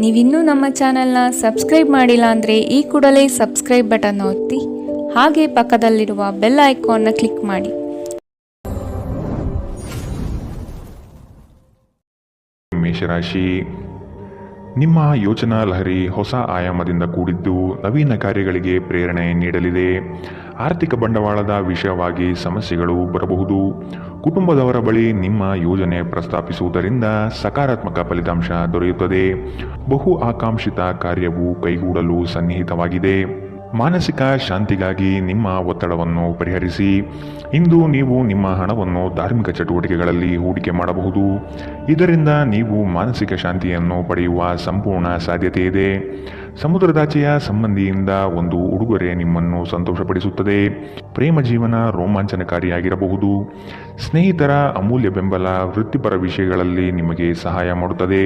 ನೀವಿನ್ನೂ ನಮ್ಮ ಚಾನೆಲ್ನ ಸಬ್ಸ್ಕ್ರೈಬ್ ಮಾಡಿಲ್ಲ ಅಂದರೆ ಈ ಕೂಡಲೇ ಸಬ್ಸ್ಕ್ರೈಬ್ ಬಟನ್ ಒತ್ತಿ ಹಾಗೆ ಪಕ್ಕದಲ್ಲಿರುವ ಬೆಲ್ ಐಕಾನ್ನ ಕ್ಲಿಕ್ ಮಾಡಿ. ಮೇಷರಾಶಿ, ನಿಮ್ಮ ಯೋಚನಾ ಲಹರಿ ಹೊಸ ಆಯಾಮದಿಂದ ಕೂಡಿದ್ದು ನವೀನ ಕಾರ್ಯಗಳಿಗೆ ಪ್ರೇರಣೆ ನೀಡಲಿದೆ. ಆರ್ಥಿಕ ಬಂಡವಾಳದ ವಿಷಯವಾಗಿ ಸಮಸ್ಯೆಗಳು ಬರಬಹುದು. ಕುಟುಂಬದವರ ಬಳಿ ನಿಮ್ಮ ಯೋಜನೆ ಪ್ರಸ್ತಾಪಿಸುವುದರಿಂದ ಸಕಾರಾತ್ಮಕ ಫಲಿತಾಂಶ ದೊರೆಯುತ್ತದೆ. ಬಹು ಆಕಾಂಕ್ಷಿತ ಕಾರ್ಯವು ಕೈಗೂಡಲು ಸನ್ನಿಹಿತವಾಗಿದೆ. ಮಾನಸಿಕ ಶಾಂತಿಗಾಗಿ ನಿಮ್ಮ ಒತ್ತಡವನ್ನು ಪರಿಹರಿಸಿ. ಇಂದು ನೀವು ನಿಮ್ಮ ಹಣವನ್ನು ಧಾರ್ಮಿಕ ಚಟುವಟಿಕೆಗಳಲ್ಲಿ ಹೂಡಿಕೆ ಮಾಡಬಹುದು. ಇದರಿಂದ ನೀವು ಮಾನಸಿಕ ಶಾಂತಿಯನ್ನು ಪಡೆಯುವ ಸಂಪೂರ್ಣ ಸಾಧ್ಯತೆ ಇದೆ. ಸಮುದ್ರದಾಚೆಯ ಸಂಬಂಧಿಯಿಂದ ಒಂದು ಉಡುಗೊರೆ ನಿಮ್ಮನ್ನು ಸಂತೋಷಪಡಿಸುತ್ತದೆ. ಪ್ರೇಮ ಜೀವನ ರೋಮಾಂಚನಕಾರಿಯಾಗಿರಬಹುದು. ಸ್ನೇಹಿತರ ಅಮೂಲ್ಯ ಬೆಂಬಲ ವೃತ್ತಿಪರ ವಿಷಯಗಳಲ್ಲಿ ನಿಮಗೆ ಸಹಾಯ ಮಾಡುತ್ತದೆ.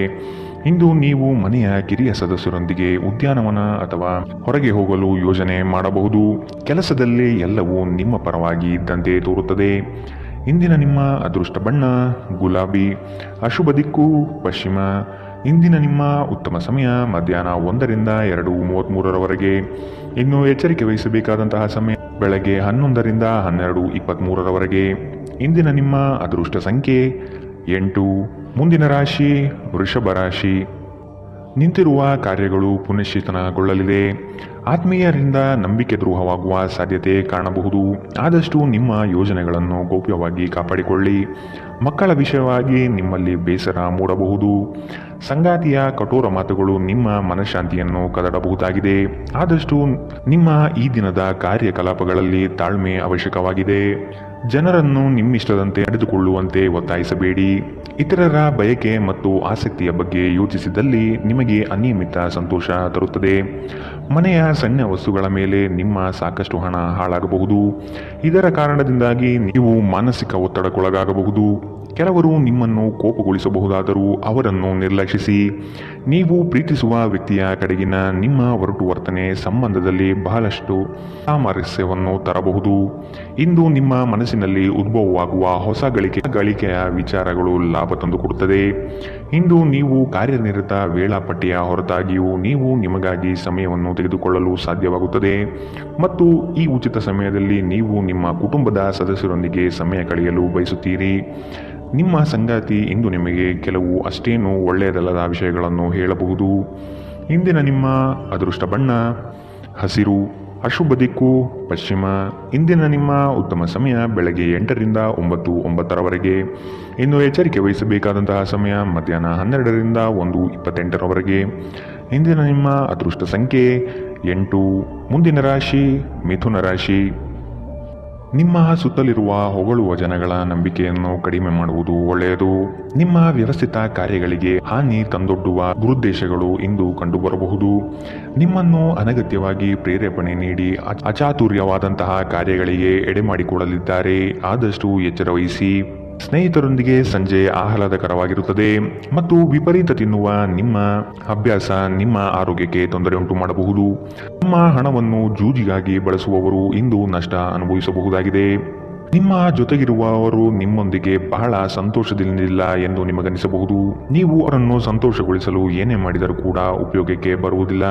ಇಂದು ನೀವು ಮನೆಯ ಕಿರಿಯ ಸದಸ್ಯರೊಂದಿಗೆ ಉದ್ಯಾನವನ ಅಥವಾ ಹೊರಗೆ ಹೋಗಲು ಯೋಜನೆ ಮಾಡಬಹುದು. ಕೆಲಸದಲ್ಲಿ ಎಲ್ಲವೂ ನಿಮ್ಮ ಪರವಾಗಿ ಇದ್ದಂತೆ ತೋರುತ್ತದೆ. ಇಂದಿನ ನಿಮ್ಮ ಅದೃಷ್ಟ ಬಣ್ಣ ಗುಲಾಬಿ. ಅಶುಭ ದಿಕ್ಕು ಪಶ್ಚಿಮ. ಇಂದಿನ ನಿಮ್ಮ ಉತ್ತಮ ಸಮಯ ಮಧ್ಯಾಹ್ನ 1ರಿಂದ 2:33ರವರೆಗೆ. ಇನ್ನು ಎಚ್ಚರಿಕೆ ವಹಿಸಬೇಕಾದಂತಹ ಸಮಯ ಬೆಳಗ್ಗೆ 11ರಿಂದ 12:23ರವರೆಗೆ. ಇಂದಿನ ನಿಮ್ಮ ಅದೃಷ್ಟ ಸಂಖ್ಯೆ 8. ಮುಂದಿನ ರಾಶಿ ವೃಷಭ ರಾಶಿ. ನಿಂತಿರುವ ಕಾರ್ಯಗಳು ಪುನಶ್ಚೇತನಗೊಳ್ಳಲಿದೆ. ಆತ್ಮೀಯರಿಂದ ನಂಬಿಕೆ ದ್ರೋಹವಾಗುವ ಸಾಧ್ಯತೆ ಕಾಣಬಹುದು. ಆದಷ್ಟು ನಿಮ್ಮ ಯೋಜನೆಗಳನ್ನು ಗೌಪ್ಯವಾಗಿ ಕಾಪಾಡಿಕೊಳ್ಳಿ. ಮಕ್ಕಳ ವಿಷಯವಾಗಿ ನಿಮ್ಮಲ್ಲಿ ಬೇಸರ ಮೂಡಬಹುದು. ಸಂಗಾತಿಯ ಕಠೋರ ಮಾತುಗಳು ನಿಮ್ಮ ಮನಃಶಾಂತಿಯನ್ನು ಕದಡಬಹುದಾಗಿದೆ. ಆದಷ್ಟು ನಿಮ್ಮ ಈ ದಿನದ ಕಾರ್ಯಕಲಾಪಗಳಲ್ಲಿ ತಾಳ್ಮೆ ಅವಶ್ಯಕವಾಗಿದೆ. ಜನರನ್ನು ನಿಮ್ಮಿಷ್ಟದಂತೆ ನಡೆದುಕೊಳ್ಳುವಂತೆ ಒತ್ತಾಯಿಸಬೇಡಿ. ಇತರರ ಬಯಕೆ ಮತ್ತು ಆಸಕ್ತಿಯ ಬಗ್ಗೆ ಯೋಚಿಸಿದಲ್ಲಿ ನಿಮಗೆ ಅನಿಯಮಿತ ಸಂತೋಷ ತರುತ್ತದೆ. ಮನೆಯ ಸಣ್ಣ ವಸ್ತುಗಳ ಮೇಲೆ ನಿಮ್ಮ ಸಾಕಷ್ಟು ಹಣ ಹಾಳಾಗಬಹುದು. ಇದರ ಕಾರಣದಿಂದಾಗಿ ನೀವು ಮಾನಸಿಕ ಒತ್ತಡಕ್ಕೊಳಗಾಗಬಹುದು. ಕೆಲವರು ನಿಮ್ಮನ್ನು ಕೋಪಗೊಳಿಸಬಹುದಾದರೂ ಅವರನ್ನು ನಿರ್ಲಕ್ಷಿಸಿ. ನೀವು ಪ್ರೀತಿಸುವ ವ್ಯಕ್ತಿಯ ಕಡೆಗಿನ ನಿಮ್ಮ ಒರಟು ವರ್ತನೆ ಸಂಬಂಧದಲ್ಲಿ ಬಹಳಷ್ಟು ಸಾಮರಸ್ಯವನ್ನು ತರಬಹುದು. ಇಂದು ನಿಮ್ಮ ಮನಸ್ಸಿನಲ್ಲಿ ಉದ್ಭವವಾಗುವ ಹೊಸ ಗಳಿಕೆಯ ವಿಚಾರಗಳು ಲಾಭ ತಂದುಕೊಡುತ್ತದೆ. ಇಂದು ನೀವು ಕಾರ್ಯನಿರತ ವೇಳಾಪಟ್ಟಿಯ ಹೊರತಾಗಿಯೂ ನೀವು ನಿಮಗಾಗಿ ಸಮಯವನ್ನು ತೆಗೆದುಕೊಳ್ಳಲು ಸಾಧ್ಯವಾಗುತ್ತದೆ ಮತ್ತು ಈ ಉಚಿತ ಸಮಯದಲ್ಲಿ ನೀವು ನಿಮ್ಮ ಕುಟುಂಬದ ಸದಸ್ಯರೊಂದಿಗೆ ಸಮಯ ಕಳೆಯಲು ಬಯಸುತ್ತೀರಿ. ನಿಮ್ಮ ಸಂಗಾತಿ ಇಂದು ನಿಮಗೆ ಕೆಲವು ಅಷ್ಟೇನೂ ಒಳ್ಳೆಯದಲ್ಲದ ವಿಷಯಗಳನ್ನು ಹೇಳಬಹುದು. ಇಂದಿನ ನಿಮ್ಮ ಅದೃಷ್ಟ ಬಣ್ಣ ಹಸಿರು. ಅಶುಭ ದಿಕ್ಕು ಪಶ್ಚಿಮ. ಇಂದಿನ ನಿಮ್ಮ ಉತ್ತಮ ಸಮಯ ಬೆಳಗ್ಗೆ 8ರಿಂದ 9:09ರವರೆಗೆ. ಇನ್ನು ಎಚ್ಚರಿಕೆ ವಹಿಸಬೇಕಾದಂತಹ ಸಮಯ ಮಧ್ಯಾಹ್ನ 12ರಿಂದ 1:28ರವರೆಗೆ. ಇಂದಿನ ನಿಮ್ಮ ಅದೃಷ್ಟ ಸಂಖ್ಯೆ 8. ಮುಂದಿನ ರಾಶಿ ಮಿಥುನ ರಾಶಿ. ನಿಮ್ಮ ಸುತ್ತಲಿರುವ ಹೊಗಳುವ ಜನಗಳ ನಂಬಿಕೆಯನ್ನು ಕಡಿಮೆ ಮಾಡುವುದು ಒಳ್ಳೆಯದು. ನಿಮ್ಮ ವ್ಯವಸ್ಥಿತ ಕಾರ್ಯಗಳಿಗೆ ಹಾನಿ ತಂದೊಡ್ಡುವ ದುರುದ್ದೇಶಗಳು ಇಂದು ಕಂಡುಬರಬಹುದು. ನಿಮ್ಮನ್ನು ಅನಗತ್ಯವಾಗಿ ಪ್ರೇರೇಪಣೆ ನೀಡಿ ಅಚಾತುರ್ಯವಾದಂತಹ ಕಾರ್ಯಗಳಿಗೆ ಎಡೆಮಾಡಿಕೊಡಲಿದ್ದಾರೆ. ಆದಷ್ಟು ಎಚ್ಚರ ವಹಿಸಿ. ಸ್ನೇಹಿತರೊಂದಿಗೆ ಸಂಜೆ ಆಹ್ಲಾದಕರವಾಗಿರುತ್ತದೆ ಮತ್ತು ವಿಪರೀತ ತಿನ್ನುವ ನಿಮ್ಮ ಅಭ್ಯಾಸ ನಿಮ್ಮ ಆರೋಗ್ಯಕ್ಕೆ ತೊಂದರೆ ಉಂಟು ಮಾಡಬಹುದು. ನಿಮ್ಮ ಹಣವನ್ನು ಜೂಜಿಗಾಗಿ ಬಳಸುವವರು ಇಂದು ನಷ್ಟ ಅನುಭವಿಸಬಹುದಾಗಿದೆ. ನಿಮ್ಮ ಜೊತೆಗಿರುವವರು ನಿಮ್ಮೊಂದಿಗೆ ಬಹಳ ಸಂತೋಷದಿಂದಿಲ್ಲ ಎಂದು ನಿಮಗನಿಸಬಹುದು. ನೀವು ಅವರನ್ನು ಸಂತೋಷಗೊಳಿಸಲು ಏನೇ ಮಾಡಿದರೂ ಕೂಡ ಉಪಯೋಗಕ್ಕೆ ಬರುವುದಿಲ್ಲ.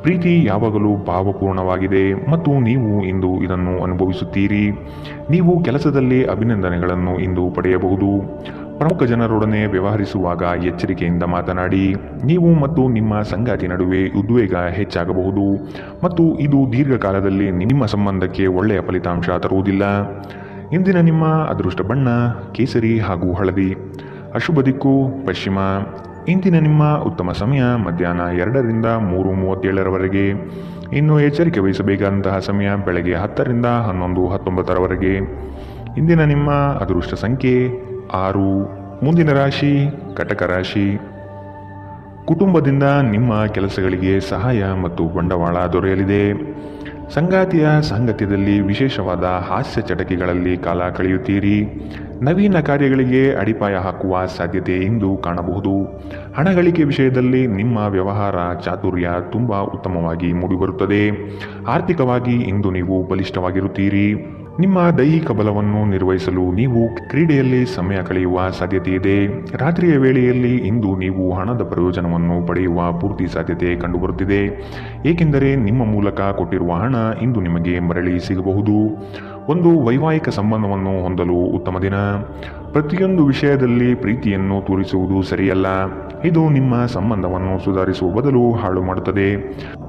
ಪ್ರೀತಿ ಯಾವಾಗಲೂ ಭಾವಪೂರ್ಣವಾಗಿದೆ ಮತ್ತು ನೀವು ಇಂದು ಇದನ್ನು ಅನುಭವಿಸುತ್ತೀರಿ. ನೀವು ಕೆಲಸದಲ್ಲಿ ಅಭಿನಂದನೆಗಳನ್ನು ಇಂದು ಪಡೆಯಬಹುದು. ಪ್ರಮುಖ ಜನರೊಡನೆ ವ್ಯವಹರಿಸುವಾಗ ಎಚ್ಚರಿಕೆಯಿಂದ ಮಾತನಾಡಿ. ನೀವು ಮತ್ತು ನಿಮ್ಮ ಸಂಗಾತಿ ನಡುವೆ ಉದ್ವೇಗ ಹೆಚ್ಚಾಗಬಹುದು ಮತ್ತು ಇದು ದೀರ್ಘಕಾಲದಲ್ಲಿ ನಿಮ್ಮ ಸಂಬಂಧಕ್ಕೆ ಒಳ್ಳೆಯ ಫಲಿತಾಂಶ ತರುವುದಿಲ್ಲ. ಇಂದಿನ ನಿಮ್ಮ ಅದೃಷ್ಟ ಬಣ್ಣ ಕೇಸರಿ ಹಾಗೂ ಹಳದಿ. ಅಶುಭ ದಿಕ್ಕು ಪಶ್ಚಿಮ. ಇಂದಿನ ನಿಮ್ಮ ಉತ್ತಮ ಸಮಯ ಮಧ್ಯಾಹ್ನ 2ರಿಂದ 3:37ರವರೆಗೆ. ಇನ್ನು ಎಚ್ಚರಿಕೆ ವಹಿಸಬೇಕಾದಂತಹ ಸಮಯ ಬೆಳಗ್ಗೆ 10ರಿಂದ 11:19ರವರೆಗೆ. ಇಂದಿನ ನಿಮ್ಮ ಅದೃಷ್ಟ ಸಂಖ್ಯೆ 6. ಮುಂದಿನ ರಾಶಿ ಕಟಕ ರಾಶಿ. ಕುಟುಂಬದಿಂದ ನಿಮ್ಮ ಕೆಲಸಗಳಿಗೆ ಸಹಾಯ ಮತ್ತು ಬಂಡವಾಳ ದೊರೆಯಲಿದೆ. ಸಂಗಾತಿಯ ಸಾಂಗತ್ಯದಲ್ಲಿ ವಿಶೇಷವಾದ ಹಾಸ್ಯ ಚಟಕಿಗಳಲ್ಲಿ ಕಾಲ ಕಳೆಯುತ್ತೀರಿ. ನವೀನ ಕಾರ್ಯಗಳಿಗೆ ಅಡಿಪಾಯ ಹಾಕುವ ಸಾಧ್ಯತೆ ಇಂದು ಕಾಣಬಹುದು. ಹಣ ಗಳಿಕೆ ವಿಷಯದಲ್ಲಿ ನಿಮ್ಮ ವ್ಯವಹಾರ ಚಾತುರ್ಯ ತುಂಬ ಉತ್ತಮವಾಗಿ ಮೂಡಿಬರುತ್ತದೆ. ಆರ್ಥಿಕವಾಗಿ ಇಂದು ನೀವು ಬಲಿಷ್ಠವಾಗಿರುತ್ತೀರಿ. ನಿಮ್ಮ ದೈಹಿಕ ಬಲವನ್ನು ನಿರ್ವಹಿಸಲು ನೀವು ಕ್ರೀಡೆಯಲ್ಲಿ ಸಮಯ ಕಳೆಯುವ ಸಾಧ್ಯತೆ ಇದೆ. ರಾತ್ರಿಯ ವೇಳೆಯಲ್ಲಿ ಇಂದು ನೀವು ಹಣದ ಪ್ರಯೋಜನವನ್ನು ಪಡೆಯುವ ಪೂರ್ತಿ ಸಾಧ್ಯತೆ ಕಂಡುಬರುತ್ತಿದೆ, ಏಕೆಂದರೆ ನಿಮ್ಮ ಮೂಲಕ ಕೊಟ್ಟಿರುವ ಹಣ ಇಂದು ನಿಮಗೆ ಮರಳಿ ಸಿಗಬಹುದು. ಒಂದು ವೈವಾಹಿಕ ಸಂಬಂಧವನ್ನು ಹೊಂದಲು ಉತ್ತಮ ದಿನ. ಪ್ರತಿಯೊಂದು ವಿಷಯದಲ್ಲಿ ಪ್ರೀತಿಯನ್ನು ತೋರಿಸುವುದು ಸರಿಯಲ್ಲ. ಇದು ನಿಮ್ಮ ಸಂಬಂಧವನ್ನು ಸುಧಾರಿಸುವ ಬದಲು ಹಾಳು ಮಾಡುತ್ತದೆ.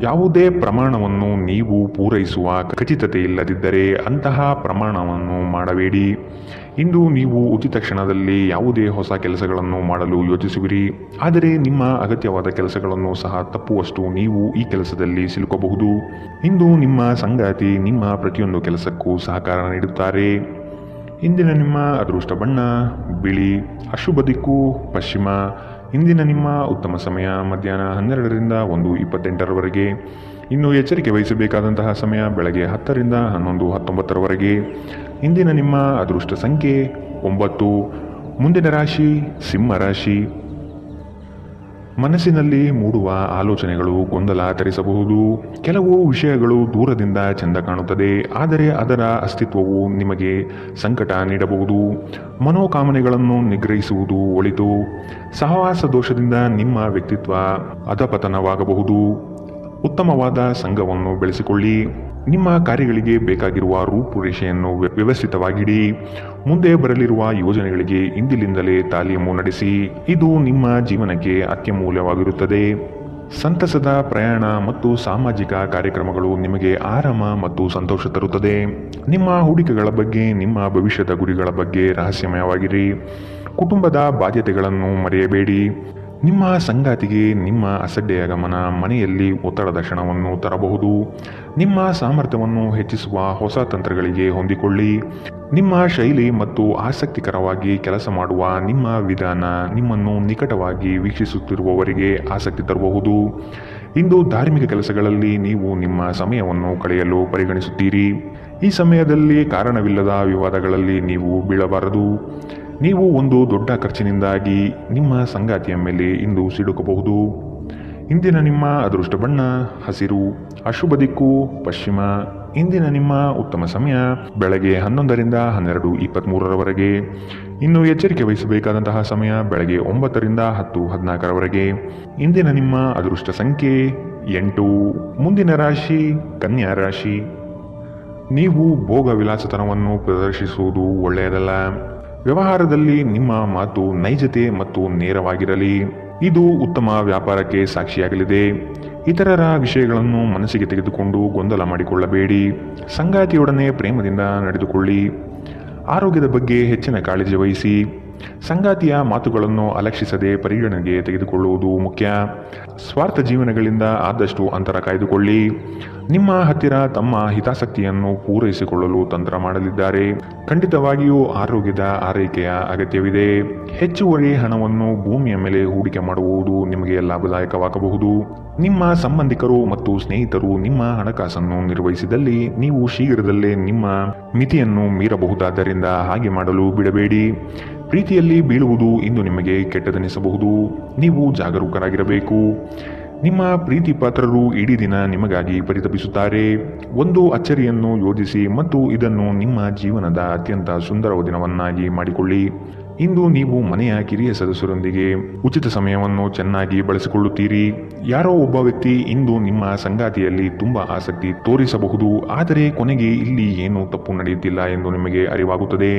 ಯಾವುದೇ ಪ್ರಮಾಣವನ್ನು ನೀವು ಪೂರೈಸುವ ಖಚಿತತೆ ಇಲ್ಲದಿದ್ದರೆ ಅಂತಹ ಪ್ರಮಾಣವನ್ನು ಮಾಡಬೇಡಿ. ಇಂದು ನೀವು ಉಚಿತ ಕ್ಷಣದಲ್ಲಿ ಯಾವುದೇ ಹೊಸ ಕೆಲಸಗಳನ್ನು ಮಾಡಲು ಯೋಚಿಸುವಿರಿ, ಆದರೆ ನಿಮ್ಮ ಅಗತ್ಯವಾದ ಕೆಲಸಗಳನ್ನು ಸಹ ತಪ್ಪುವಷ್ಟು ನೀವು ಈ ಕೆಲಸದಲ್ಲಿ ಸಿಲುಕಬಹುದು. ಇಂದು ನಿಮ್ಮ ಸಂಗಾತಿ ನಿಮ್ಮ ಪ್ರತಿಯೊಂದು ಕೆಲಸಕ್ಕೂ ಸಹಕಾರ ನೀಡುತ್ತಾರೆ. ಇಂದಿನ ನಿಮ್ಮ ಅದೃಷ್ಟ ಬಣ್ಣ ಬಿಳಿ. ಅಶುಭ ದಿಕ್ಕು ಪಶ್ಚಿಮ. ಇಂದಿನ ನಿಮ್ಮ ಉತ್ತಮ ಸಮಯ ಮಧ್ಯಾಹ್ನ 12ರಿಂದ 1:28ರವರೆಗೆ. ಇನ್ನು ಎಚ್ಚರಿಕೆ ವಹಿಸಬೇಕಾದಂತಹ ಸಮಯ ಬೆಳಗ್ಗೆ 10ರಿಂದ 11:19ರವರೆಗೆ. ಇಂದಿನ ನಿಮ್ಮ ಅದೃಷ್ಟ ಸಂಖ್ಯೆ 9. ಮುಂದಿನ ರಾಶಿ ಸಿಂಹ ರಾಶಿ. ಮನಸ್ಸಿನಲ್ಲಿ ಮೂಡುವ ಆಲೋಚನೆಗಳು ಗೊಂದಲ ತರಿಸಬಹುದು. ಕೆಲವು ವಿಷಯಗಳು ದೂರದಿಂದ ಚೆಂದ ಕಾಣುತ್ತದೆ, ಆದರೆ ಅದರ ಅಸ್ತಿತ್ವವು ನಿಮಗೆ ಸಂಕಟ ನೀಡಬಹುದು. ಮನೋಕಾಮನೆಗಳನ್ನು ನಿಗ್ರಹಿಸುವುದು ಒಳಿತು. ಸಹವಾಸ ದೋಷದಿಂದ ನಿಮ್ಮ ವ್ಯಕ್ತಿತ್ವ ಅಧಪತನವಾಗಬಹುದು. ಉತ್ತಮವಾದ ಸಂಘವನ್ನು ಬೆಳೆಸಿಕೊಳ್ಳಿ. ನಿಮ್ಮ ಕಾರ್ಯಗಳಿಗೆ ಬೇಕಾಗಿರುವ ರೂಪುರೇಷೆಯನ್ನು ವ್ಯವಸ್ಥಿತವಾಗಿಡಿ. ಮುಂದೆ ಬರಲಿರುವ ಯೋಜನೆಗಳಿಗೆ ಇಂದಿನಿಂದಲೇ ತಾಲೀಮು ನಡೆಸಿ. ಇದು ನಿಮ್ಮ ಜೀವನಕ್ಕೆ ಅತ್ಯಮೂಲ್ಯವಾಗಿರುತ್ತದೆ. ಸಂತಸದ ಪ್ರಯಾಣ ಮತ್ತು ಸಾಮಾಜಿಕ ಕಾರ್ಯಕ್ರಮಗಳು ನಿಮಗೆ ಆರಾಮ ಮತ್ತು ಸಂತೋಷ ತರುತ್ತದೆ. ನಿಮ್ಮ ಹೂಡಿಕೆಗಳ ಬಗ್ಗೆ, ನಿಮ್ಮ ಭವಿಷ್ಯದ ಗುರಿಗಳ ಬಗ್ಗೆ ರಹಸ್ಯಮಯವಾಗಿರಿ. ಕುಟುಂಬದ ಬಾಧ್ಯತೆಗಳನ್ನು ಮರೆಯಬೇಡಿ. ನಿಮ್ಮ ಸಂಗಾತಿಗೆ ನಿಮ್ಮ ಅಸಡ್ಡೆಯ ಗಮನ ಮನೆಯಲ್ಲಿ ಒತ್ತಡದ ಕ್ಷಣವನ್ನು ತರಬಹುದು. ನಿಮ್ಮ ಸಾಮರ್ಥ್ಯವನ್ನು ಹೆಚ್ಚಿಸುವ ಹೊಸ ತಂತ್ರಗಳಿಗೆ ಹೊಂದಿಕೊಳ್ಳಿ. ನಿಮ್ಮ ಶೈಲಿ ಮತ್ತು ಆಸಕ್ತಿಕರವಾಗಿ ಕೆಲಸ ಮಾಡುವ ನಿಮ್ಮ ವಿಧಾನ ನಿಮ್ಮನ್ನು ನಿಕಟವಾಗಿ ವೀಕ್ಷಿಸುತ್ತಿರುವವರಿಗೆ ಆಸಕ್ತಿ ತರಬಹುದು. ಇಂದು ಧಾರ್ಮಿಕ ಕೆಲಸಗಳಲ್ಲಿ ನೀವು ನಿಮ್ಮ ಸಮಯವನ್ನು ಕಳೆಯಲು ಪರಿಗಣಿಸುತ್ತೀರಿ. ಈ ಸಮಯದಲ್ಲಿ ಕಾರಣವಿಲ್ಲದ ವಿವಾದಗಳಲ್ಲಿ ನೀವು ಬೀಳಬಾರದು. ನೀವು ಒಂದು ದೊಡ್ಡ ಖರ್ಚಿನಿಂದಾಗಿ ನಿಮ್ಮ ಸಂಗಾತಿಯ ಮೇಲೆ ಇಂದು ಸಿಡುಕಬಹುದು. ಇಂದಿನ ನಿಮ್ಮ ಅದೃಷ್ಟ ಬಣ್ಣ ಹಸಿರು. ಅಶುಭ ದಿಕ್ಕು ಪಶ್ಚಿಮ. ಇಂದಿನ ನಿಮ್ಮ ಉತ್ತಮ ಸಮಯ ಬೆಳಗ್ಗೆ 11ರಿಂದ 12:23ರವರೆಗೆ. ಇನ್ನು ಎಚ್ಚರಿಕೆ ವಹಿಸಬೇಕಾದಂತಹ ಸಮಯ ಬೆಳಗ್ಗೆ 9ರಿಂದ 10:14ರವರೆಗೆ. ಇಂದಿನ ನಿಮ್ಮ ಅದೃಷ್ಟ ಸಂಖ್ಯೆ 8. ಮುಂದಿನ ರಾಶಿ ಕನ್ಯಾ ರಾಶಿ. ನೀವು ಭೋಗ ವಿಲಾಸತನವನ್ನು ಪ್ರದರ್ಶಿಸುವುದು ಒಳ್ಳೆಯದಲ್ಲ. ವ್ಯವಹಾರದಲ್ಲಿ ನಿಮ್ಮ ಮಾತು ನೈಜತೆ ಮತ್ತು ನೇರವಾಗಿರಲಿ. ಇದು ಉತ್ತಮ ವ್ಯಾಪಾರಕ್ಕೆ ಸಾಕ್ಷಿಯಾಗಲಿದೆ. ಇತರರ ವಿಷಯಗಳನ್ನು ಮನಸ್ಸಿಗೆ ತೆಗೆದುಕೊಂಡು ಗೊಂದಲ ಮಾಡಿಕೊಳ್ಳಬೇಡಿ. ಸಂಗಾತಿಯೊಡನೆ ಪ್ರೇಮದಿಂದ ನಡೆದುಕೊಳ್ಳಿ. ಆರೋಗ್ಯದ ಬಗ್ಗೆ ಹೆಚ್ಚಿನ ಕಾಳಜಿ ವಹಿಸಿ. ಸಂಗಾತಿಯ ಮಾತುಗಳನ್ನು ಅಲಕ್ಷಿಸದೆ ಪರಿಗಣನೆಗೆ ತೆಗೆದುಕೊಳ್ಳುವುದು ಮುಖ್ಯ. ಸ್ವಾರ್ಥ ಜೀವನಗಳಿಂದ ಆದಷ್ಟು ಅಂತರ ಕಾಯ್ದುಕೊಳ್ಳಿ. ನಿಮ್ಮ ಹತ್ತಿರ ತಮ್ಮ ಹಿತಾಸಕ್ತಿಯನ್ನು ಪೂರೈಸಿಕೊಳ್ಳಲು ತಂತ್ರ ಮಾಡಲಿದ್ದಾರೆ. ಖಂಡಿತವಾಗಿಯೂ ಆರೋಗ್ಯದ ಆರೈಕೆಯ ಅಗತ್ಯವಿದೆ. ಹೆಚ್ಚುವರಿ ಹಣವನ್ನು ಭೂಮಿಯ ಮೇಲೆ ಹೂಡಿಕೆ ಮಾಡುವುದು ನಿಮಗೆ ಲಾಭದಾಯಕವಾಗಬಹುದು. ನಿಮ್ಮ ಸಂಬಂಧಿಕರು ಮತ್ತು ಸ್ನೇಹಿತರು ನಿಮ್ಮ ಹಣಕಾಸನ್ನು ನಿರ್ವಹಿಸಿದಲ್ಲಿ ನೀವು ಶೀಘ್ರದಲ್ಲೇ ನಿಮ್ಮ ಮಿತಿಯನ್ನು ಮೀರಬಹುದಾದ್ದರಿಂದ ಹಾಗೆ ಮಾಡಲು ಬಿಡಬೇಡಿ. ಪ್ರೀತಿಯಲ್ಲಿ ಬೀಳುವುದು ಇಂದು ನಿಮಗೆ ಕೆಟ್ಟದೆನಿಸಬಹುದು. ನೀವು ಜಾಗರೂಕರಾಗಿರಬೇಕು. ನಿಮ್ಮ ಪ್ರೀತಿ ಪಾತ್ರರು ಇಡೀ ದಿನ ನಿಮಗಾಗಿ ಪರಿತಪಿಸುತ್ತಾರೆ. ಒಂದು ಅಚ್ಚರಿಯನ್ನು ಯೋಜಿಸಿ ಮತ್ತು ಇದನ್ನು ನಿಮ್ಮ ಜೀವನದ ಅತ್ಯಂತ ಸುಂದರ ದಿನವನ್ನಾಗಿ ಮಾಡಿಕೊಳ್ಳಿ. ಇಂದು ನೀವು ಮನೆಯ ಕಿರಿಯ ಸದಸ್ಯರೊಂದಿಗೆ ಉಚಿತ ಸಮಯವನ್ನು ಚೆನ್ನಾಗಿ ಬಳಸಿಕೊಳ್ಳುತ್ತೀರಿ. ಯಾರೋ ಒಬ್ಬ ವ್ಯಕ್ತಿ ಇಂದು ನಿಮ್ಮ ಸಂಗಾತಿಯಲ್ಲಿ ತುಂಬಾ ಆಸಕ್ತಿ ತೋರಿಸಬಹುದು, ಆದರೆ ಕೊನೆಗೆ ಇಲ್ಲಿ ಏನೂ ತಪ್ಪು ನಡೆಯುತ್ತಿಲ್ಲ ಎಂದು ನಿಮಗೆ ಅರಿವಾಗುತ್ತದೆ.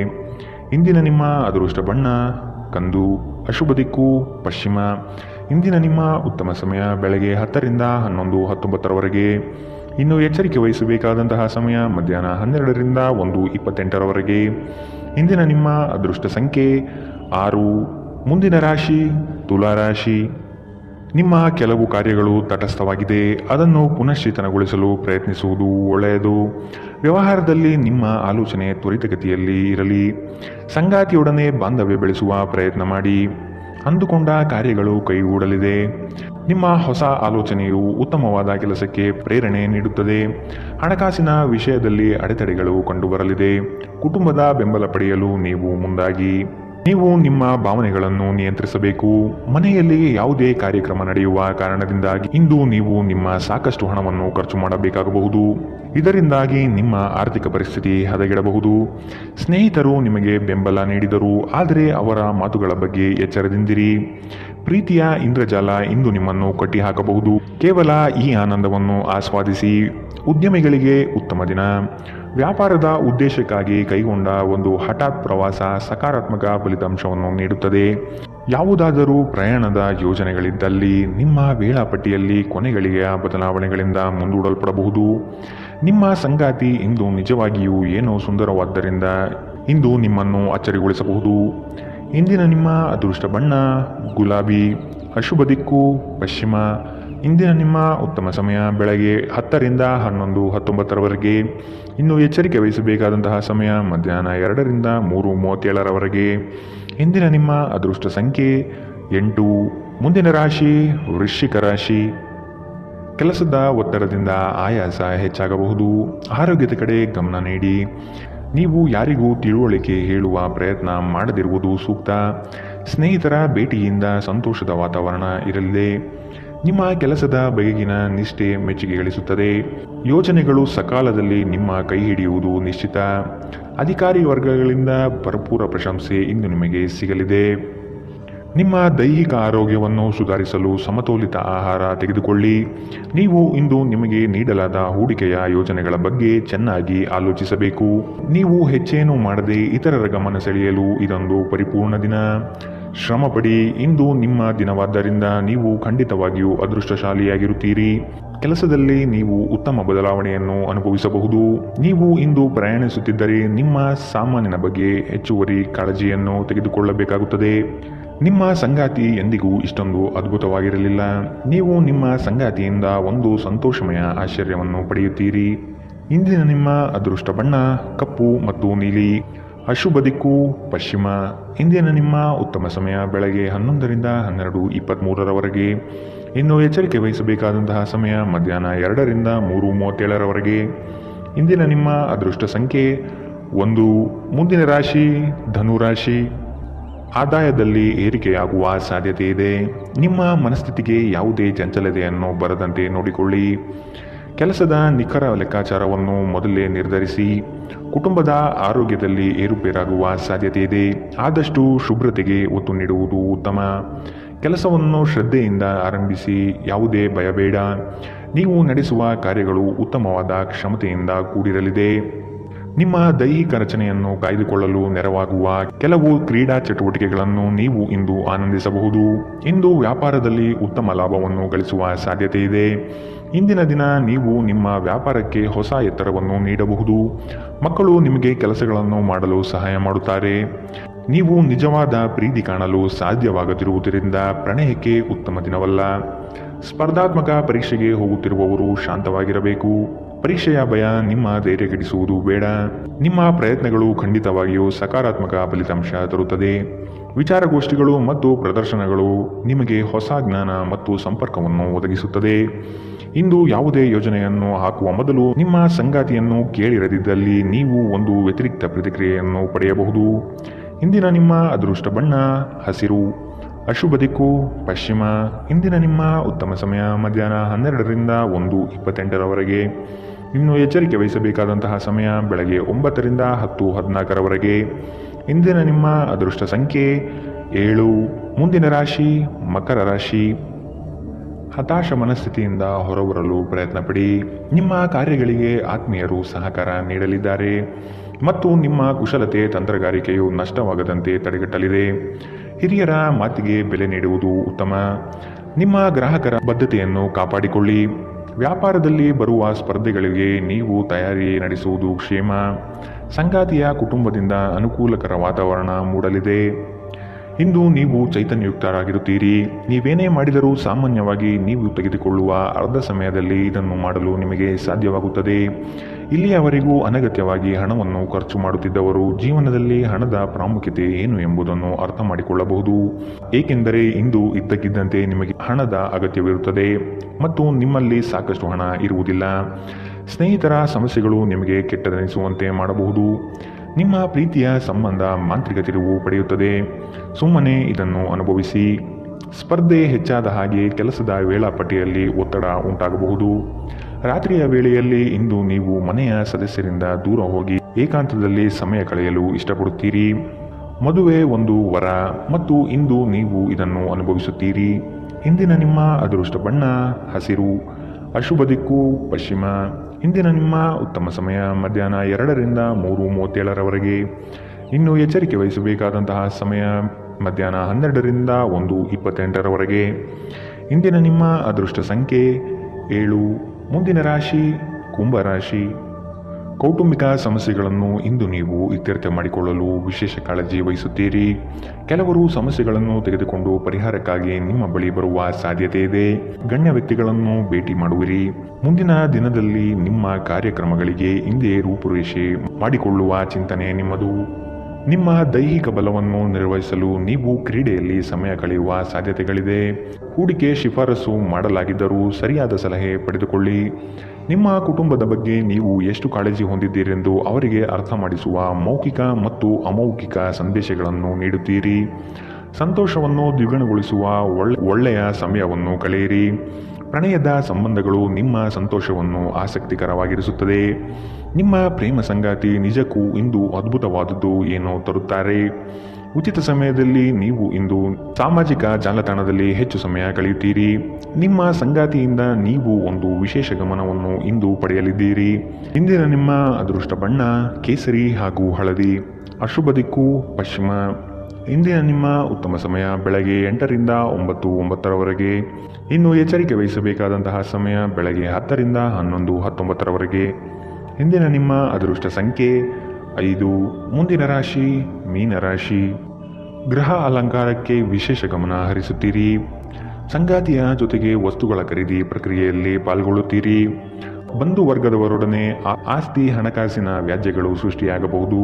ಇಂದಿನ ನಿಮ್ಮ ಅದೃಷ್ಟ ಬಣ್ಣ ಕಂದು. ಅಶುಭ ದಿಕ್ಕು ಪಶ್ಚಿಮ. ಇಂದಿನ ನಿಮ್ಮ ಉತ್ತಮ ಸಮಯ ಬೆಳಗ್ಗೆ 10ರಿಂದ 11:19ರವರೆಗೆ. ಇನ್ನು ಎಚ್ಚರಿಕೆ ವಹಿಸಬೇಕಾದಂತಹ ಸಮಯ ಮಧ್ಯಾಹ್ನ 12ರಿಂದ 1:28ರವರೆಗೆ. ಇಂದಿನ ನಿಮ್ಮ ಅದೃಷ್ಟ ಸಂಖ್ಯೆ 6. ಮುಂದಿನ ರಾಶಿ ತುಲಾ ರಾಶಿ. ನಿಮ್ಮ ಕೆಲವು ಕಾರ್ಯಗಳು ತಟಸ್ಥವಾಗಿದೆ, ಅದನ್ನು ಪುನಶ್ಚೇತನಗೊಳಿಸಲು ಪ್ರಯತ್ನಿಸುವುದು ಒಳ್ಳೆಯದು. ವ್ಯವಹಾರದಲ್ಲಿ ನಿಮ್ಮ ಆಲೋಚನೆ ತ್ವರಿತಗತಿಯಲ್ಲಿ ಇರಲಿ. ಸಂಗಾತಿಯೊಡನೆ ಬಾಂಧವ್ಯ ಬೆಳೆಸುವ ಪ್ರಯತ್ನ ಮಾಡಿ. ಅಂದುಕೊಂಡ ಕಾರ್ಯಗಳು ಕೈಗೂಡಲಿದೆ. ನಿಮ್ಮ ಹೊಸ ಆಲೋಚನೆಯು ಉತ್ತಮವಾದ ಕೆಲಸಕ್ಕೆ ಪ್ರೇರಣೆ ನೀಡುತ್ತದೆ. ಹಣಕಾಸಿನ ವಿಷಯದಲ್ಲಿ ಅಡೆತಡೆಗಳು ಕಂಡುಬರಲಿದೆ. ಕುಟುಂಬದ ಬೆಂಬಲ ಪಡೆಯಲು ನೀವು ಮುಂದಾಗಿ. ನೀವು ನಿಮ್ಮ ಭಾವನೆಗಳನ್ನು ನಿಯಂತ್ರಿಸಬೇಕು. ಮನೆಯಲ್ಲಿ ಯಾವುದೇ ಕಾರ್ಯಕ್ರಮ ನಡೆಯುವ ಕಾರಣದಿಂದಾಗಿ ಇಂದು ನೀವು ನಿಮ್ಮ ಸಾಕಷ್ಟು ಹಣವನ್ನು ಖರ್ಚು ಮಾಡಬೇಕಾಗಬಹುದು. ಇದರಿಂದಾಗಿ ನಿಮ್ಮ ಆರ್ಥಿಕ ಪರಿಸ್ಥಿತಿ ಹದಗೆಡಬಹುದು. ಸ್ನೇಹಿತರು ನಿಮಗೆ ಬೆಂಬಲ ನೀಡಿದರು, ಆದರೆ ಅವರ ಮಾತುಗಳ ಬಗ್ಗೆ ಎಚ್ಚರದಿಂದಿರಿ. ಪ್ರೀತಿಯ ಇಂದ್ರಜಾಲ ಇಂದು ನಿಮ್ಮನ್ನು ಕಟ್ಟಿಹಾಕಬಹುದು. ಕೇವಲ ಈ ಆನಂದವನ್ನು ಆಸ್ವಾದಿಸಿ. ಉದ್ಯಮಿಗಳಿಗೆ ಉತ್ತಮ ದಿನ. ವ್ಯಾಪಾರದ ಉದ್ದೇಶಕ್ಕಾಗಿ ಕೈಗೊಂಡ ಒಂದು ಹಠಾತ್ ಪ್ರವಾಸ ಸಕಾರಾತ್ಮಕ ಫಲಿತಾಂಶವನ್ನು ನೀಡುತ್ತದೆ. ಯಾವುದಾದರೂ ಪ್ರಯಾಣದ ಯೋಜನೆಗಳಿದ್ದಲ್ಲಿ ನಿಮ್ಮ ವೇಳಾಪಟ್ಟಿಯಲ್ಲಿ ಕೊನೆಗಳಿಗೆಯ ಬದಲಾವಣೆಗಳಿಂದ ಮುಂದೂಡಲ್ಪಡಬಹುದು. ನಿಮ್ಮ ಸಂಗಾತಿ ಇಂದು ನಿಜವಾಗಿಯೂ ಏನೋ ಸುಂದರವಾದ್ದರಿಂದ ಇಂದು ನಿಮ್ಮನ್ನು ಅಚ್ಚರಿಗೊಳಿಸಬಹುದು. ಇಂದಿನ ನಿಮ್ಮ ಅದೃಷ್ಟ ಬಣ್ಣ ಗುಲಾಬಿ. ಅಶುಭ ದಿಕ್ಕು ಪಶ್ಚಿಮ. ಇಂದಿನ ನಿಮ್ಮ ಉತ್ತಮ ಸಮಯ ಬೆಳಗ್ಗೆ 10 ರಿಂದ 11, 19ರವರೆಗೆ. ಇನ್ನು ಎಚ್ಚರಿಕೆ ವಹಿಸಬೇಕಾದಂತಹ ಸಮಯ ಮಧ್ಯಾಹ್ನ 2 ರಿಂದ 3:37ರವರೆಗೆ. ಇಂದಿನ ನಿಮ್ಮ ಅದೃಷ್ಟ ಸಂಖ್ಯೆ 8. ಮುಂದಿನ ರಾಶಿ ವೃಶ್ಚಿಕ ರಾಶಿ. ಕೆಲಸದ ಒತ್ತಡದಿಂದ ಆಯಾಸ ಹೆಚ್ಚಾಗಬಹುದು. ಆರೋಗ್ಯದ ಕಡೆ ಗಮನ ನೀಡಿ. ನೀವು ಯಾರಿಗೂ ತಿಳುವಳಿಕೆ ಹೇಳುವ ಪ್ರಯತ್ನ ಮಾಡದಿರುವುದು ಸೂಕ್ತ. ಸ್ನೇಹಿತರ ಭೇಟಿಯಿಂದ ಸಂತೋಷದ ವಾತಾವರಣ ಇರಲಿದೆ. ನಿಮ್ಮ ಕೆಲಸದ ಬಗೆಗಿನ ನಿಷ್ಠೆ ಮೆಚ್ಚುಗೆ ಗಳಿಸುತ್ತದೆ. ಯೋಜನೆಗಳು ಸಕಾಲದಲ್ಲಿ ನಿಮ್ಮ ಕೈ ಹಿಡಿಯುವುದು ನಿಶ್ಚಿತ. ಅಧಿಕಾರಿ ವರ್ಗಗಳಿಂದ ಭರಪೂರ ಪ್ರಶಂಸೆ ಇಂದು ನಿಮಗೆ ಸಿಗಲಿದೆ. ನಿಮ್ಮ ದೈಹಿಕ ಆರೋಗ್ಯವನ್ನು ಸುಧಾರಿಸಲು ಸಮತೋಲಿತ ಆಹಾರ ತೆಗೆದುಕೊಳ್ಳಿ. ನೀವು ಇಂದು ನಿಮಗೆ ನೀಡಲಾದ ಹೂಡಿಕೆಯ ಯೋಜನೆಗಳ ಬಗ್ಗೆ ಚೆನ್ನಾಗಿ ಆಲೋಚಿಸಬೇಕು. ನೀವು ಹೆಚ್ಚೇನೂ ಮಾಡದೆ ಇತರರ ಗಮನ ಸೆಳೆಯಲು ಇದೊಂದು ಪರಿಪೂರ್ಣ ದಿನ. ಶ್ರಮಪಡಿ. ಇಂದು ನಿಮ್ಮ ದಿನವಾದ್ದರಿಂದ ನೀವು ಖಂಡಿತವಾಗಿಯೂ ಅದೃಷ್ಟಶಾಲಿಯಾಗಿರುತ್ತೀರಿ. ಕೆಲಸದಲ್ಲಿ ನೀವು ಉತ್ತಮ ಬದಲಾವಣೆಯನ್ನು ಅನುಭವಿಸಬಹುದು. ನೀವು ಇಂದು ಪ್ರಯಾಣಿಸುತ್ತಿದ್ದರೆ ನಿಮ್ಮ ಸಾಮಾನಿನ ಬಗ್ಗೆ ಹೆಚ್ಚುವರಿ ಕಾಳಜಿಯನ್ನು ತೆಗೆದುಕೊಳ್ಳಬೇಕಾಗುತ್ತದೆ. ನಿಮ್ಮ ಸಂಗಾತಿ ಎಂದಿಗೂ ಇಷ್ಟೊಂದು ಅದ್ಭುತವಾಗಿರಲಿಲ್ಲ. ನೀವು ನಿಮ್ಮ ಸಂಗಾತಿಯಿಂದ ಒಂದು ಸಂತೋಷಮಯ ಆಶ್ಚರ್ಯವನ್ನು ಪಡೆಯುತ್ತೀರಿ. ಇಂದಿನ ನಿಮ್ಮ ಅದೃಷ್ಟ ಬಣ್ಣ ಕಪ್ಪು ಮತ್ತು ನೀಲಿ. ಅಶುಭ ದಿಕ್ಕು ಪಶ್ಚಿಮ. ಇಂದಿನ ನಿಮ್ಮ ಉತ್ತಮ ಸಮಯ ಬೆಳಗ್ಗೆ 11 ರಿಂದ 12:23ರವರೆಗೆ. ಇನ್ನು ಎಚ್ಚರಿಕೆ ವಹಿಸಬೇಕಾದಂತಹ ಸಮಯ ಮಧ್ಯಾಹ್ನ 2 ರಿಂದ 3:37ರವರೆಗೆ. ಇಂದಿನ ನಿಮ್ಮ ಅದೃಷ್ಟ ಸಂಖ್ಯೆ 1. ಮುಂದಿನ ರಾಶಿ ಧನುರಾಶಿ. ಆದಾಯದಲ್ಲಿ ಏರಿಕೆಯಾಗುವ ಸಾಧ್ಯತೆ ಇದೆ. ನಿಮ್ಮ ಮನಸ್ಥಿತಿಗೆ ಯಾವುದೇ ಚಂಚಲತೆಯನ್ನು ಬರದಂತೆ ನೋಡಿಕೊಳ್ಳಿ. ಕೆಲಸದ ನಿಖರ ಲೆಕ್ಕಾಚಾರವನ್ನು ಮೊದಲೇ ನಿರ್ಧರಿಸಿ. ಕುಟುಂಬದ ಆರೋಗ್ಯದಲ್ಲಿ ಏರುಪೇರಾಗುವ ಸಾಧ್ಯತೆ ಇದೆ. ಆದಷ್ಟು ಶುಭ್ರತೆಗೆ ಒತ್ತು ನೀಡುವುದು ಉತ್ತಮ. ಕೆಲಸವನ್ನು ಶ್ರದ್ಧೆಯಿಂದ ಆರಂಭಿಸಿ. ಯಾವುದೇ ಭಯಬೇಡ. ನೀವು ನಡೆಸುವ ಕಾರ್ಯಗಳು ಉತ್ತಮವಾದ ಕ್ಷಮತೆಯಿಂದ ಕೂಡಿರಲಿದೆ. ನಿಮ್ಮ ದೈಹಿಕ ರಚನೆಯನ್ನು ಕಾಯ್ದುಕೊಳ್ಳಲು ನೆರವಾಗುವ ಕೆಲವು ಕ್ರೀಡಾ ಚಟುವಟಿಕೆಗಳನ್ನು ನೀವು ಇಂದು ಆನಂದಿಸಬಹುದು. ಇಂದು ವ್ಯಾಪಾರದಲ್ಲಿ ಉತ್ತಮ ಲಾಭವನ್ನು ಗಳಿಸುವ ಸಾಧ್ಯತೆ ಇದೆ. ಇಂದಿನ ದಿನ ನೀವು ನಿಮ್ಮ ವ್ಯಾಪಾರಕ್ಕೆ ಹೊಸ ಎತ್ತರವನ್ನು ನೀಡಬಹುದು. ಮಕ್ಕಳು ನಿಮಗೆ ಕೆಲಸಗಳನ್ನು ಮಾಡಲು ಸಹಾಯ ಮಾಡುತ್ತಾರೆ. ನೀವು ನಿಜವಾದ ಪ್ರೀತಿ ಕಾಣಲು ಸಾಧ್ಯವಾಗದಿರುವುದರಿಂದ ಪ್ರಣಯಕ್ಕೆ ಉತ್ತಮ ದಿನವಲ್ಲ. ಸ್ಪರ್ಧಾತ್ಮಕ ಪರೀಕ್ಷೆಗೆ ಹೋಗುತ್ತಿರುವವರು ಶಾಂತವಾಗಿರಬೇಕು. ಪರೀಕ್ಷೆಯ ಭಯ ನಿಮ್ಮ ಧೈರ್ಯಗೆಡಿಸುವುದು ಬೇಡ. ನಿಮ್ಮ ಪ್ರಯತ್ನಗಳು ಖಂಡಿತವಾಗಿಯೂ ಸಕಾರಾತ್ಮಕ ಫಲಿತಾಂಶ ತರುತ್ತದೆ. ವಿಚಾರಗೋಷ್ಠಿಗಳು ಮತ್ತು ಪ್ರದರ್ಶನಗಳು ನಿಮಗೆ ಹೊಸ ಜ್ಞಾನ ಮತ್ತು ಸಂಪರ್ಕವನ್ನು ಒದಗಿಸುತ್ತದೆ. ಇಂದು ಯಾವುದೇ ಯೋಜನೆಯನ್ನು ಹಾಕುವ ಮೊದಲು ನಿಮ್ಮ ಸಂಗಾತಿಯನ್ನು ಕೇಳಿರದಿದ್ದಲ್ಲಿ ನೀವು ಒಂದು ವ್ಯತಿರಿಕ್ತ ಪ್ರತಿಕ್ರಿಯೆಯನ್ನು ಪಡೆಯಬಹುದು. ಇಂದಿನ ನಿಮ್ಮ ಅದೃಷ್ಟ ಬಣ್ಣ ಹಸಿರು. ಅಶುಭ ದಿಕ್ಕು ಪಶ್ಚಿಮ. ಇಂದಿನ ನಿಮ್ಮ ಉತ್ತಮ ಸಮಯ ಮಧ್ಯಾಹ್ನ 12 ರಿಂದ 1:28ರವರೆಗೆ. ಇನ್ನು ಎಚ್ಚರಿಕೆ ವಹಿಸಬೇಕಾದಂತಹ ಸಮಯ ಬೆಳಗ್ಗೆ 9 ರಿಂದ 10:14ರವರೆಗೆ. ಇಂದಿನ ನಿಮ್ಮ ಅದೃಷ್ಟ ಸಂಖ್ಯೆ 7. ಮುಂದಿನ ರಾಶಿ ಮಕರ ರಾಶಿ. ಹತಾಶ ಮನಸ್ಥಿತಿಯಿಂದ ಹೊರಬರಲು ಪ್ರಯತ್ನಪಡಿ. ನಿಮ್ಮ ಕಾರ್ಯಗಳಿಗೆ ಆತ್ಮೀಯರು ಸಹಕಾರ ನೀಡಲಿದ್ದಾರೆ ಮತ್ತು ನಿಮ್ಮ ಕುಶಲತೆ ತಂತ್ರಗಾರಿಕೆಯು ನಷ್ಟವಾಗದಂತೆ ತಡೆಗಟ್ಟಲಿದೆ. ಹಿರಿಯರ ಮಾತಿಗೆ ಬೆಲೆ ನೀಡುವುದು ಉತ್ತಮ. ನಿಮ್ಮ ಗ್ರಾಹಕರ ಬದ್ಧತೆಯನ್ನು ಕಾಪಾಡಿಕೊಳ್ಳಿ. ವ್ಯಾಪಾರದಲ್ಲಿ ಬರುವ ಸ್ಪರ್ಧೆಗಳಿಗೆ ನೀವು ತಯಾರಿ ನಡೆಸುವುದು ಕ್ಷೇಮ. ಸಂಗಾತಿಯ ಕುಟುಂಬದಿಂದ ಅನುಕೂಲಕರ ವಾತಾವರಣ ಮೂಡಲಿದೆ. ಇಂದು ನೀವು ಚೈತನ್ಯಯುಕ್ತರಾಗಿರುತ್ತೀರಿ. ನೀವೇನೇ ಮಾಡಿದರೂ ಸಾಮಾನ್ಯವಾಗಿ ನೀವು ತೆಗೆದುಕೊಳ್ಳುವ ಅರ್ಧ ಸಮಯದಲ್ಲಿ ಇದನ್ನು ಮಾಡಲು ನಿಮಗೆ ಸಾಧ್ಯವಾಗುತ್ತದೆ. ಇಲ್ಲಿಯವರೆಗೂ ಅನಗತ್ಯವಾಗಿ ಹಣವನ್ನು ಖರ್ಚು ಮಾಡುತ್ತಿದ್ದವರು ಜೀವನದಲ್ಲಿ ಹಣದ ಪ್ರಾಮುಖ್ಯತೆ ಏನು ಎಂಬುದನ್ನು ಅರ್ಥ ಮಾಡಿಕೊಳ್ಳಬಹುದು. ಏಕೆಂದರೆ ಇಂದು ಇದ್ದಕ್ಕಿದ್ದಂತೆ ನಿಮಗೆ ಹಣದ ಅಗತ್ಯವಿರುತ್ತದೆ ಮತ್ತು ನಿಮ್ಮಲ್ಲಿ ಸಾಕಷ್ಟು ಹಣ ಇರುವುದಿಲ್ಲ. ಸ್ನೇಹಿತರ ಸಮಸ್ಯೆಗಳು ನಿಮಗೆ ಕೆಟ್ಟದೆನಿಸುವಂತೆ ಮಾಡಬಹುದು. ನಿಮ್ಮ ಪ್ರೀತಿಯ ಸಂಬಂಧ ಮಾಂತ್ರಿಕ ತಿರುವು ಪಡೆಯುತ್ತದೆ. ಸುಮ್ಮನೆ ಇದನ್ನು ಅನುಭವಿಸಿ. ಸ್ಪರ್ಧೆ ಹೆಚ್ಚಾದ ಹಾಗೆ ಕೆಲಸದ ವೇಳಾಪಟ್ಟಿಯಲ್ಲಿ ಒತ್ತಡ ಉಂಟಾಗಬಹುದು. ರಾತ್ರಿಯ ವೇಳೆಯಲ್ಲಿ ಇಂದು ನೀವು ಮನೆಯ ಸದಸ್ಯರಿಂದ ದೂರ ಹೋಗಿ ಏಕಾಂತದಲ್ಲಿ ಸಮಯ ಕಳೆಯಲು ಇಷ್ಟಪಡುತ್ತೀರಿ. ಮದುವೆ ಒಂದು ವರ ಮತ್ತು ಇಂದು ನೀವು ಇದನ್ನು ಅನುಭವಿಸುತ್ತೀರಿ. ಇಂದಿನ ನಿಮ್ಮ ಅದೃಷ್ಟ ಬಣ್ಣ ಹಸಿರು, ಅಶುಭ ದಿಕ್ಕು ಪಶ್ಚಿಮ. ಇಂದಿನ ನಿಮ್ಮ ಉತ್ತಮ ಸಮಯ ಮಧ್ಯಾಹ್ನ 2ರಿಂದ 3:37ರವರೆಗೆ. ಇನ್ನು ಎಚ್ಚರಿಕೆ ವಹಿಸಬೇಕಾದಂತಹ ಸಮಯ ಮಧ್ಯಾಹ್ನ 12ರಿಂದ 1:28ರವರೆಗೆ. ಇಂದಿನ ನಿಮ್ಮ ಅದೃಷ್ಟ ಸಂಖ್ಯೆ 7. ಮುಂದಿನ ರಾಶಿ ಕುಂಭರಾಶಿ. ಕೌಟುಂಬಿಕ ಸಮಸ್ಯೆಗಳನ್ನು ಇಂದು ನೀವು ಇತ್ಯರ್ಥ ಮಾಡಿಕೊಳ್ಳಲು ವಿಶೇಷ ಕಾಳಜಿ ವಹಿಸುತ್ತೀರಿ. ಕೆಲವರು ಸಮಸ್ಯೆಗಳನ್ನು ತೆಗೆದುಕೊಂಡು ಪರಿಹಾರಕ್ಕಾಗಿ ನಿಮ್ಮ ಬಳಿ ಬರುವ ಸಾಧ್ಯತೆ ಇದೆ. ಗಣ್ಯ ವ್ಯಕ್ತಿಗಳನ್ನು ಭೇಟಿ ಮಾಡುವಿರಿ. ಮುಂದಿನ ದಿನದಲ್ಲಿ ನಿಮ್ಮ ಕಾರ್ಯಕ್ರಮಗಳಿಗೆ ಹಿಂದೆ ರೂಪುರೇಷೆ ಮಾಡಿಕೊಳ್ಳುವ ಚಿಂತನೆ ನಿಮ್ಮದು. ನಿಮ್ಮ ದೈಹಿಕ ಬಲವನ್ನು ನಿರ್ವಹಿಸಲು ನೀವು ಕ್ರೀಡೆಯಲ್ಲಿ ಸಮಯ ಕಳೆಯುವ ಸಾಧ್ಯತೆಗಳಿದೆ. ಹೂಡಿಕೆ ಶಿಫಾರಸು ಮಾಡಲಾಗಿದ್ದರೂ ಸರಿಯಾದ ಸಲಹೆ ಪಡೆದುಕೊಳ್ಳಿ. ನಿಮ್ಮ ಕುಟುಂಬದ ಬಗ್ಗೆ ನೀವು ಎಷ್ಟು ಕಾಳಜಿ ಹೊಂದಿದ್ದೀರೆಂದು ಅವರಿಗೆ ಅರ್ಥ ಮಾಡಿಸುವ ಮೌಖಿಕ ಮತ್ತು ಅಮೌಖಿಕ ಸಂದೇಶಗಳನ್ನು ನೀಡುತ್ತೀರಿ. ಸಂತೋಷವನ್ನು ದ್ವಿಗುಣಗೊಳಿಸುವ ಒಳ್ಳೆಯ ಸಮಯವನ್ನು ಕಳೆಯಿರಿ. ಪ್ರಣಯದ ಸಂಬಂಧಗಳು ನಿಮ್ಮ ಸಂತೋಷವನ್ನು ಆಸಕ್ತಿಕರವಾಗಿರಿಸುತ್ತದೆ. ನಿಮ್ಮ ಪ್ರೇಮ ಸಂಗಾತಿ ನಿಜಕ್ಕೂ ಇಂದು ಅದ್ಭುತವಾದದ್ದು ಏನೋ ತರುತ್ತಾರೆ. ಉಚಿತ ಸಮಯದಲ್ಲಿ ನೀವು ಇಂದು ಸಾಮಾಜಿಕ ಜಾಲತಾಣದಲ್ಲಿ ಹೆಚ್ಚು ಸಮಯ ಕಳೆಯುತ್ತೀರಿ. ನಿಮ್ಮ ಸಂಗಾತಿಯಿಂದ ನೀವು ಒಂದು ವಿಶೇಷ ಗಮನವನ್ನು ಇಂದು ಪಡೆಯಲಿದ್ದೀರಿ. ಇಂದಿನ ನಿಮ್ಮ ಅದೃಷ್ಟ ಬಣ್ಣ ಕೇಸರಿ ಹಾಗೂ ಹಳದಿ, ಅಶುಭ ದಿಕ್ಕು ಪಶ್ಚಿಮ. ಇಂದಿನ ನಿಮ್ಮ ಉತ್ತಮ ಸಮಯ ಬೆಳಗ್ಗೆ 8ರಿಂದ 9:09ರವರೆಗೆ. ಇನ್ನು ಎಚ್ಚರಿಕೆ ವಹಿಸಬೇಕಾದಂತಹ ಸಮಯ ಬೆಳಗ್ಗೆ 10ರಿಂದ 11:19ರವರೆಗೆ. ಇಂದಿನ ನಿಮ್ಮ ಅದೃಷ್ಟ ಸಂಖ್ಯೆ 5. ಮುಂದಿನ ರಾಶಿ ಮೀನರಾಶಿ. ಗೃಹ ಅಲಂಕಾರಕ್ಕೆ ವಿಶೇಷ ಗಮನ ಹರಿಸುತ್ತೀರಿ. ಸಂಗಾತಿಯ ಜೊತೆಗೆ ವಸ್ತುಗಳ ಖರೀದಿ ಪ್ರಕ್ರಿಯೆಯಲ್ಲಿ ಪಾಲ್ಗೊಳ್ಳುತ್ತೀರಿ. ಬಂಧು ವರ್ಗದವರೊಡನೆ ಆಸ್ತಿ ಹಣಕಾಸಿನ ವ್ಯಾಜ್ಯಗಳು ಸೃಷ್ಟಿಯಾಗಬಹುದು.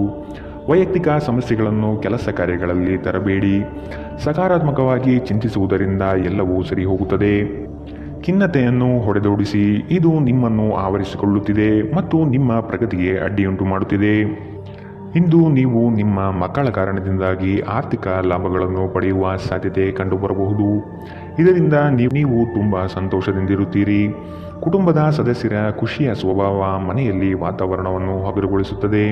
ವೈಯಕ್ತಿಕ ಸಮಸ್ಯೆಗಳನ್ನು ಕೆಲಸ ಕಾರ್ಯಗಳಲ್ಲಿ ತರಬೇಡಿ. ಸಕಾರಾತ್ಮಕವಾಗಿ ಚಿಂತಿಸುವುದರಿಂದ ಎಲ್ಲವೂ ಸರಿ ಹೋಗುತ್ತದೆ. ಖಿನ್ನತೆಯನ್ನು ಹೊಡೆದೋಡಿಸಿ, ಇದು ನಿಮ್ಮನ್ನು ಆವರಿಸಿಕೊಳ್ಳುತ್ತಿದೆ ಮತ್ತು ನಿಮ್ಮ ಪ್ರಗತಿಗೆ ಅಡ್ಡಿಯುಂಟು ಮಾಡುತ್ತಿದೆ. ಇಂದು ನೀವು ನಿಮ್ಮ ಮಕ್ಕಳ ಕಾರಣದಿಂದಾಗಿ ಆರ್ಥಿಕ ಲಾಭಗಳನ್ನು ಪಡೆಯುವ ಸಾಧ್ಯತೆ ಕಂಡುಬರಬಹುದು. ಇದರಿಂದ ನೀವು ತುಂಬ ಸಂತೋಷದಿಂದಿರುತ್ತೀರಿ. ಕುಟುಂಬದ ಸದಸ್ಯರ ಖುಷಿಯ ಸ್ವಭಾವ ಮನೆಯಲ್ಲಿ ವಾತಾವರಣವನ್ನು ಹಗುರಗೊಳಿಸುತ್ತದೆ.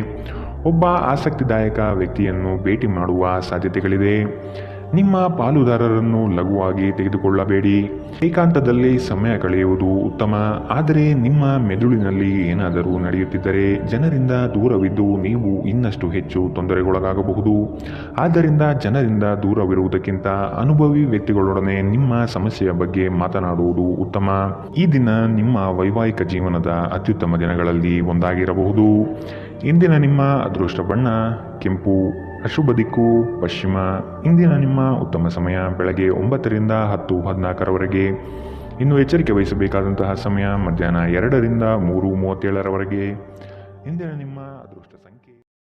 ಒಬ್ಬ ಆಸಕ್ತಿದಾಯಕ ವ್ಯಕ್ತಿಯನ್ನು ಭೇಟಿ ಮಾಡುವ ಸಾಧ್ಯತೆಗಳಿದೆ. ನಿಮ್ಮ ಪಾಲುದಾರರನ್ನು ಲಘುವಾಗಿ ತೆಗೆದುಕೊಳ್ಳಬೇಡಿ. ಏಕಾಂತದಲ್ಲಿ ಸಮಯ ಕಳೆಯುವುದು ಉತ್ತಮ. ಆದರೆ ನಿಮ್ಮ ಮೆದುಳಿನಲ್ಲಿ ಏನಾದರೂ ನಡೆಯುತ್ತಿದ್ದರೆ ಜನರಿಂದ ದೂರವಿದ್ದು ನೀವು ಇನ್ನಷ್ಟು ಹೆಚ್ಚು ತೊಂದರೆಗೊಳಗಾಗಬಹುದು. ಆದ್ದರಿಂದ ಜನರಿಂದ ದೂರವಿರುವುದಕ್ಕಿಂತ ಅನುಭವಿ ವ್ಯಕ್ತಿಗಳೊಡನೆ ನಿಮ್ಮ ಸಮಸ್ಯೆಯ ಬಗ್ಗೆ ಮಾತನಾಡುವುದು ಉತ್ತಮ. ಈ ದಿನ ನಿಮ್ಮ ವೈವಾಹಿಕ ಜೀವನದ ಅತ್ಯುತ್ತಮ ದಿನಗಳಲ್ಲಿ ಒಂದಾಗಿರಬಹುದು. ಇಂದಿನ ನಿಮ್ಮ ಅದೃಷ್ಟ ಬಣ್ಣ ಕೆಂಪು, ಅಶುಭ ದಿಕ್ಕು ಪಶ್ಚಿಮ. ಇಂದಿನ ನಿಮ್ಮ ಉತ್ತಮ ಸಮಯ ಬೆಳಗ್ಗೆ 9ರಿಂದ 10:14ರವರೆಗೆ. ಇನ್ನು ಎಚ್ಚರಿಕೆ ವಹಿಸಬೇಕಾದಂತಹ ಸಮಯ ಮಧ್ಯಾಹ್ನ 2ರಿಂದ 3:37ರವರೆಗೆ. ಇಂದಿನ ನಿಮ್ಮ ಅದೃಷ್ಟ ಸಂಖ್ಯೆ